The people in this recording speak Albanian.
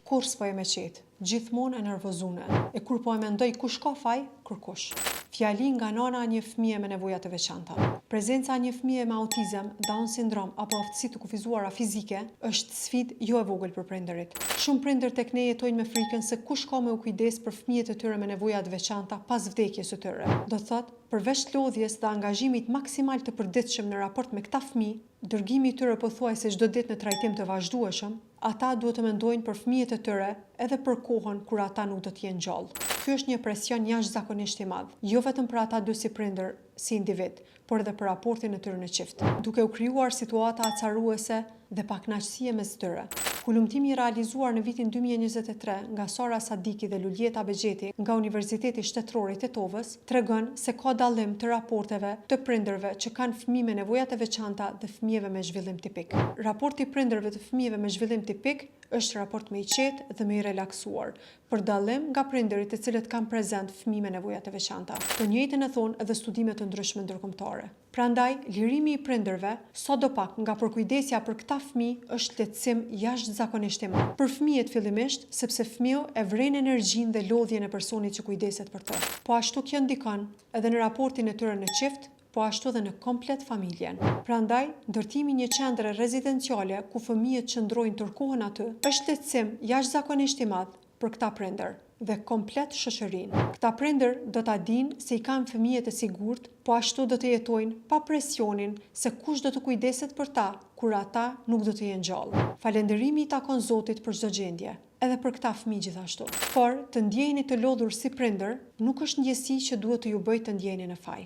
Kur s'po e me qetë, gjithmonë e nervozune, e kur po e mendoj kush ka faj, kërkush. Fjali nga nana një fëmije me nevoja të veçanta. Prezenca një fëmije me autizëm, Down syndrom apo aftësi të kufizuara fizike është sfidë jo e vogël për prindërit. Shumë prindër tek ne jetojnë me frikën se kush ka me u kujdes për fëmijët e tyre me nevoja të veçanta pas vdekjes së tyre. Do thotë, përveç lodhjes dhe angazhimit maksimal të përditshëm në raport me këta fëmijë, dërgimi i tyre pothuajse çdo ditë në trajtim të vazhdueshëm, ata duhet të mendojnë për fëmijët e tyre edhe për kohën kur ata nuk do të jenë gjallë. Ky është një presion jashtëzakonisht i madh, jo vetëm për ata dy si prindër, si individ, por edhe për raportin e tyre në çift, duke u krijuar situata acaruese dhe pakënaqësie mes tyre. Kulumtimi i realizuar në vitin 2023 nga Sara Sadiki dhe Luljeta Bexheti nga Universiteti Shtetëror i Tetovës tregon se ka dallim të raporteve të prindërve që kanë fëmijë me nevoja të veçanta dhe fëmijëve me zhvillim tipik. Raporti i prindërve të fëmijëve me zhvillim tipik është raport më i qetë dhe më i relaksuar, për dallim nga prindërit të cilët kanë prezent fëmijë me nevoja të veçanta. Të njëjtën e thonë edhe studime të ndryshme ndërkombëtare. Prandaj, lirimi i prindërve, sadopak nga përkujdesja për këta fëmijë është lehtësim jashtëzakonisht i madh. Për fëmijët fillimisht, sepse fëmiu e vren energjinë dhe lodhjen e personit që kujdeset për të. Po ashtu kjo ndikon edhe në raportin e tyre në çift, po ashtu dhe në komplet familjen. Prandaj, ndërtimi një qendre rezidenciale ku fëmijët qëndrojnë tërkohën aty, është lehtësim jashtëzakonisht i madh për këta prindër dhe komplet shoqërinë. Këta prindër do ta dinë se i kanë fëmijët e sigurt, po ashtu do të jetojnë pa presionin se kush do të kujdeset për ta kur ata nuk do të jenë gjallë. Falënderimi i takon Zotit për çdo gjendje, edhe për këta fëmijë gjithashtu. Por të ndjeheni të lodhur si prindër nuk është ndjesi që duhet të ju bëjë të ndjeheni në faj.